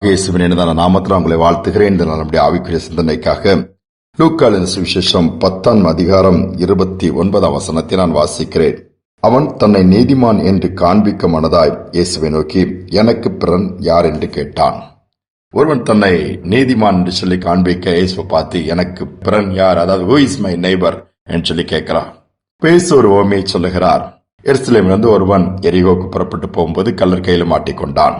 இயேசுவின் இனிதான நாமத்தில் உங்களை வாழ்த்துகிறேன். இந்த நம்முடைய ஆவிக்குரிய சிந்தனைக்காக லூக்காவின் சுவிசேஷம் 10ஆம் அதிகாரம் 29ஆம் வசனத்தை நான் வாசிக்கிறேன். அவன் தன்னை நீதிமான் என்று காண்பிக்க மனதாய் இயேசுவை நோக்கி, எனக்கு பிறன் யார் என்று கேட்டான். ஒருவன் தன்னை நீதிமான் என்று சொல்லி காண்பிக்க இயேசுவை பார்த்து, எனக்கு பிறன் யார், அதாவது who is my neighbor என்று சொல்லி கேட்கிறான். இயேசு ஒரு உவமையை சொல்லுகிறார். எருசலேமிலிருந்து ஒருவன் எரிகோக்கு புறப்பட்டு போகும்போது கல்லர் கையில மாட்டிக்கொண்டான்.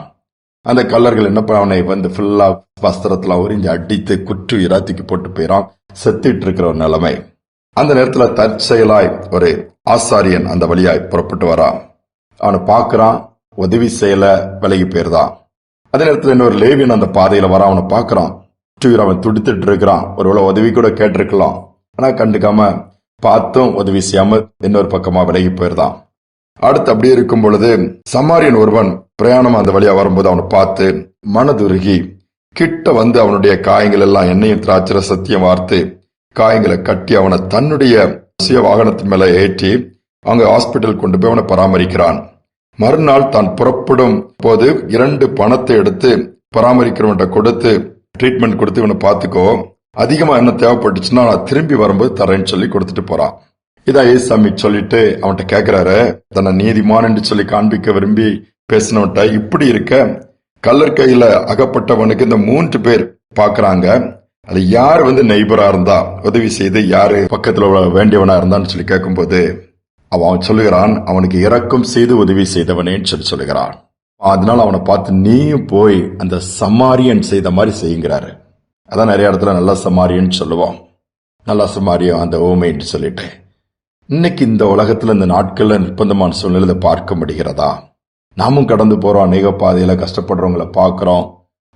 அந்த கல்லர்கள் என்ன பண்ண, அவனை வந்து ஃபுல்லா வஸ்திரத்துல உறிஞ்சி அடித்து குற்று இராத்திக்கு போட்டு போயிடான். செத்துட்டு இருக்கிற ஒரு நிலைமை. அந்த நேரத்துல தற்செயலாய் ஒரு ஆசாரியன் அந்த வழியாய் புறப்பட்டு வரான். அவனை பார்க்கறான், உதவி செய்யல, விலகி போயிருந்தான். அதே நேரத்துல இன்னொரு லேவியன் அந்த பாதையில வர, அவனை பார்க்கறான். அவன் துடித்துட்டு இருக்கிறான். ஒருவேளை உதவி கூட கேட்டிருக்கலாம், ஆனா கண்டுக்காம பார்த்தும் உதவி செய்யாம இன்னொரு பக்கமா விலகி போயிருந்தான். அடுத்து அப்படியே இருக்கும் பொழுது சமாரியன் ஒருவன் பிரயாணம் அந்த வழியா வரும்போது அவனை பார்த்து மனதுருகி கிட்ட வந்து அவனுடைய காயங்கள் எல்லாம் எண்ணெயும் திராட்சை சத்தியம் வார்த்து காயங்களை கட்டி அவனை தன்னுடைய சுய வாகனத்தின் மேல ஏற்றி அங்க ஹாஸ்பிட்டல் கொண்டு போய் அவனை பராமரிக்கிறான். மறுநாள் தான் புறப்படும் போது 2 பணத்தை எடுத்து பராமரிக்கிறவன்கிட்ட கொடுத்து ட்ரீட்மெண்ட் கொடுத்து இவனை பார்த்துக்கோ, அதிகமா என்ன தேவைப்பட்டுச்சுன்னா நான் திரும்பி வரும்போது தரேன்னு சொல்லி கொடுத்துட்டு போறான். இதான் ஏசாமி சொல்லிட்டு அவன்கிட்ட கேட்கிறாரு, தன்னை நீதிமான் என்று சொல்லி காண்பிக்க விரும்பி பேசினவன்ட்ட, இப்படி இருக்க கல்லர் கையில அகப்பட்டவனுக்கு இந்த 3 பேர் பாக்குறாங்க, அது யார் வந்து நெய்பரா இருந்தா உதவி செய்து யாரு பக்கத்துல வேண்டியவனா இருந்தான்னு சொல்லி கேட்கும்போது அவன் சொல்லுகிறான், அவனுக்கு இரக்கம் செய்து உதவி செய்தவனேன்னு சொல்லி சொல்லுகிறான். அதனால அவனை பார்த்து நீயும் போய் அந்த சமாரியன் செய்த மாதிரி செய்யுங்கிறாரு. அதான் நிறைய இடத்துல நல்ல சமாரியன் சொல்லுவோம். நல்ல சமாரியம் அந்த ஓமைன்னு சொல்லிட்டு இன்னைக்கு இந்த உலகத்துல இந்த நாட்கள்ல நிர்பந்தமான சூழ்நிலை பார்க்க முடிகிறதா? நாமும் கடந்து போறோம், அநேக பாதையில கஷ்டப்படுறவங்களை பார்க்கிறோம்.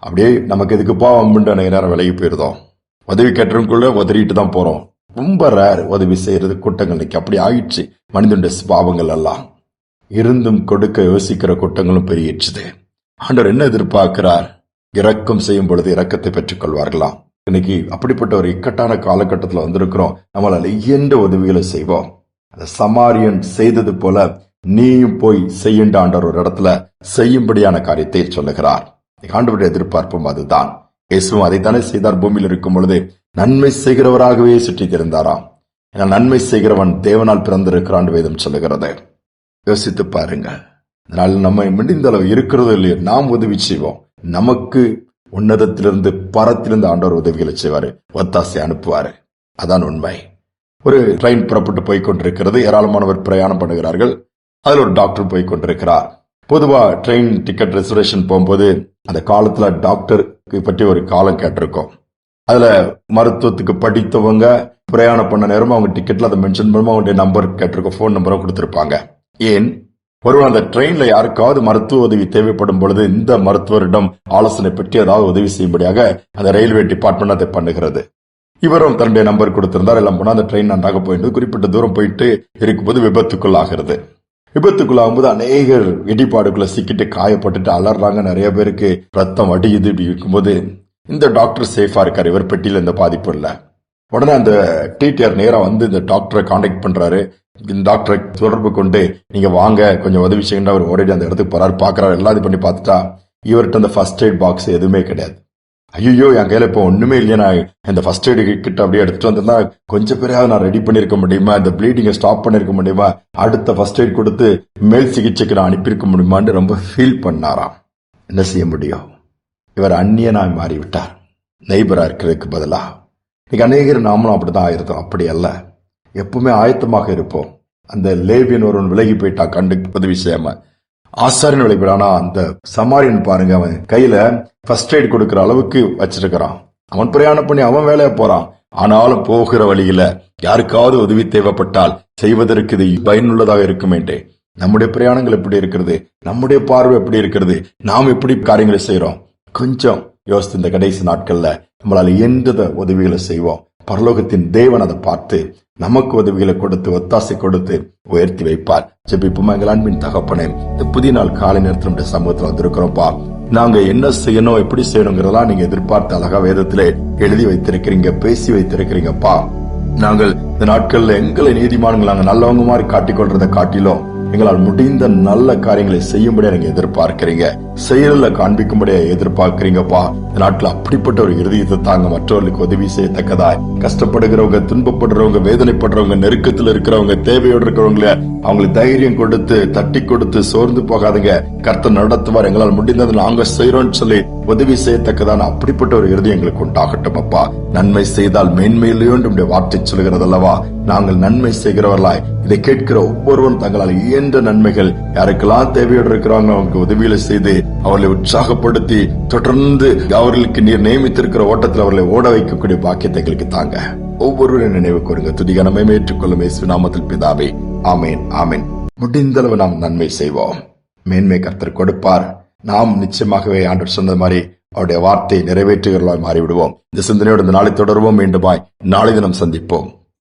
அப்படியே நமக்கு எதுக்கு பாவம்னு அநேக நேரம் விலகி போயிருந்தோம். உதவி கேட்டவங்களுக்குள்ள உதறிட்டு தான் போறோம். ரொம்ப ரேர் உதவி செய்யறது கூட்டங்கள். இன்னைக்கு அப்படி ஆயிடுச்சு மனிதனுடைய பாவங்கள் எல்லாம். இருந்தும் கொடுக்க யோசிக்கிற கூட்டங்களும் பெருகிடுச்சுது. ஆண்டவர் என்ன எதிர்பார்க்கிறார்? இரக்கம் செய்யும் பொழுது இரக்கத்தை பெற்றுக் கொள்வார்களாம். இன்னைக்கு அப்படிப்பட்ட ஒரு இக்கட்டான காலகட்டத்தில் வந்திருக்கிறோம். நம்மளால இயன்ற உதவிகளை செய்வோம். அந்த சமாரியன் செய்தது போல நீயும் போய் செய்யுண்ட ஆண்டவர் ஒரு இடத்துல செய்யும்படியான காரியத்தை சொல்லுகிறார். ஆண்டவருடைய எதிர்பார்ப்பும் அதுதான். இயேசுவும் அதைத்தானே செய்தார். பூமியில் இருக்கும் பொழுது நன்மை செய்கிறவராகவே சுற்றி திரிந்தாராம். ஏன்னா நன்மை செய்கிறவன் தேவனால் பிறந்திருக்கிறான் வேதம் சொல்லுகிறது. யோசித்து பாருங்க. அதனால நம்ம முடிந்த அளவு இருக்கிறதோ இல்லையோ நாம் உதவி செய்வோம். நமக்கு உன்னதத்திலிருந்து பரத்திலிருந்து ஆண்டவர் உதவிகளை செய்வாரு, ஒத்தாசை அனுப்புவாரு. அதான் உண்மை. ஒரு ட்ரெயின் புறப்பட்டு போய் கொண்டிருக்கிறது. ஏராளமானவர் பிரயாணம் பண்ணுகிறார்கள். அதுல ஒரு டாக்டர் போய் கொண்டிருக்கிறார். பொதுவா ட்ரெயின் டிக்கெட் ரிசர்வேஷன் போகும்போது அந்த காலத்துல டாக்டருக்கு பற்றி ஒரு காலம் கேட்டிருக்கோம். அதுல மருத்துவத்துக்கு படித்தவங்க பிரயாணம் பண்ண நேரம் அவங்க டிக்கெட்ல அதை மென்ஷன் பண்ணும்போது அவங்களுடைய நம்பர் கேட்டிருக்கோம், போன் நம்பரும் கொடுத்திருப்பாங்க. ஏன்? ஒருவன் அந்த ட்ரெயின்ல யாருக்காவது மருத்துவ உதவி தேவைப்படும் பொழுது இந்த மருத்துவரிடம் ஆலோசனை பெற்று ஏதாவது உதவி செய்யும்படியாக அந்த ரயில்வே டிபார்ட்மெண்ட் அதை பண்ணுகிறது. இவரும் தன்னுடைய நம்பர் கொடுத்திருந்தார். எல்லாம் போனா அந்த ட்ரெயின் நன்றாக போயிட்டு குறிப்பிட்ட தூரம் போயிட்டு இருக்கும்போது விபத்துக்குள்ளாகிறது. விபத்துக்குள்ளாகும்போது அநேகர் இடிபாடுக்குள்ள சிக்கிட்டு காயப்பட்டுட்டு அலறாங்க. நிறைய பேருக்கு ரத்தம் வடியுது. இப்படி இருக்கும்போது இந்த டாக்டர் சேஃபா இருக்காரு, இவர் பெட்டியில இந்த பாதிப்பு இல்ல. உடனே அந்த டிடிஆர் நேரா வந்து இந்த டாக்டரை கான்டாக்ட் பண்றாரு. இந்த டாக்டரை தொடர்பு கொண்டு நீங்க வாங்க கொஞ்சம் உதவி செய்யணும். அவர் ஓடி அந்த இடத்துக்கு போறாரு, பாக்குறாரு. எல்லாம் இது பண்ணி பார்த்துட்டா இவர்கிட்ட அந்த ஃபர்ஸ்ட் எய்ட் பாக்ஸ் எதுவுமே கிடையாது. ஐயோ என் கையில இப்போ ஒண்ணுமே இல்லையா, நான் இந்த ஃபர்ஸ்ட் எய்டு கிட்ட அப்படியே எடுத்துட்டு வந்திருந்தா கொஞ்சம் பேராவது நான் ரெடி பண்ணிருக்க முடியுமா, இந்த ப்ளீடிங்கை ஸ்டாப் பண்ணிருக்க முடியுமா, அடுத்த ஃபர்ஸ்ட் எய்ட் கொடுத்து மேல் சிகிச்சைக்கு நான் அனுப்பியிருக்க முடியுமான்னு ரொம்ப ஃபீல் பண்ணாராம். என்ன செய்ய முடியும்? இவர் அந்நியனாய் மாறிவிட்டார், நெய்பரா இருக்கிறதுக்கு பதிலா. இன்னைக்கு அநேகர் நாமளும் அப்படிதான் ஆயிருந்தோம். அப்படி அல்ல, எப்பவுமே ஆயத்தமாக இருப்போம். அந்த லேவியன் ஒருவன் விலகி போயிட்டா கண்டு உதவி செய்யாம. ஆசாரியன் விலகி போயிடானா அந்த சமாரியன் பாருங்க, அவன் கையில ஃபர்ஸ்ட் எய்ட் கொடுக்கிற அளவுக்கு வச்சிருக்கிறான். அவன் பிரயாணம் பண்ணி அவன் வேலையா போறான். ஆனாலும் போகிற வழியில யாருக்காவது உதவி தேவைப்பட்டால் செய்வதற்கு இது பயனுள்ளதாக இருக்குமேண்டே. நம்முடைய பிரயாணங்கள் எப்படி இருக்கிறது? நம்முடைய பார்வை எப்படி இருக்கிறது? நாம் எப்படி காரியங்களை செய்யறோம்? கொஞ்சம் யோசித்து இந்த கடைசி நாட்கள்ல நம்மளால எந்த உதவிகளை செய்வோம். பரலோகத்தின் தேவன் அதை பார்த்து நமக்கு உதவிகளை கொடுத்து ஒத்தாசை கொடுத்து உயர்த்தி வைப்பார். ஜெபிப்போமா. எங்கள் அன்பின் தகப்பனே, இந்த புதிய நாள் காலை நேரத்தில் நம்முடைய சமூகத்தில் வந்திருக்கிறோம்ப்பா. நாங்க என்ன செய்யணும், எப்படி செய்யணுங்கிறதெல்லாம் நீங்க எதிர்பார்த்து அழகா வேதத்திலே எழுதி வைத்திருக்கிறீங்க, பேசி வைத்திருக்கிறீங்கப்பா. நாங்கள் இந்த நாட்கள்ல எங்களை நீதிமான்கள் நாங்க நல்லவங்க மாதிரி காட்டிக்கொள்றதை காட்டிலும் எங்களால் முடிந்த நல்ல காரியங்களை செய்யும்படியா நீங்க எதிர்பார்க்கிறீங்க, செயலில் காண்பிக்கும்படியா எதிர்பார்க்கிறீங்கப்பா. இந்த நாட்டில் அப்படிப்பட்ட ஒரு இருதயத்தை தாங்க, மற்றவர்களுக்கு உதவி செய்யத்தக்கதாய் கஷ்டப்படுகிறவங்க, துன்பப்படுறவங்க, வேதனைப்படுறவங்க, நெருக்கத்தில் இருக்கிறவங்க, தேவையோடு இருக்கிறவங்கள அவங்களுக்கு தைரியம் கொடுத்து தட்டி கொடுத்து சோர்ந்து போகாதுங்க, கர்த்தர் நடத்துவார், எங்களால் முடிந்தது நாங்க செய்யறோம்னு சொல்லி உதவி செய்யத்தக்கதான அப்படிப்பட்ட ஒரு இறுதி எங்களுக்கு உண்டாகட்டும் அப்பா. நன்மை செய்தால் மேன்மையிலேயோ நம்முடைய வார்த்தை சொல்கிறது அல்லவா, நாங்கள் நன்மை செய்கிறவர்களாய் இதை கேட்கிற ஒவ்வொருவரும் தங்களால் இயன்ற நன்மைகள் யாருக்கெல்லாம் தேவையோடு இருக்கிறாங்க அவங்களுக்கு உதவிகளை செய்து அவர்களை உற்சாகப்படுத்தி தொடர்ந்து அவர்களுக்கு நீர் நியமித்திருக்கிற ஓட்டத்தில் அவர்களை ஓட வைக்கக்கூடிய பாக்கியத்தை எங்களுக்கு தாங்க. ஒவ்வொருவரும் நினைவு கூறுங்க. துதிகனமே ஏற்றுக்கொள்ளும் இயேசு நாமத்தில் பிதாவே, ஆமேன் ஆமேன். முடிந்தளவு நாம் நன்மை செய்வோம், மேன்மை கர்த்தர் கொடுப்பார். நாம் நிச்சயமாகவே ஆண்டவர் சொன்னது மாதிரி அவருடைய வார்த்தையை நிறைவேற்றுகிறவர்களாய் மாறிவிடுவோம். இந்த சிந்தனையோடு இந்த நாளை தொடர்வோம். மீண்டுமாய் நாளை தினம் சந்திப்போம்.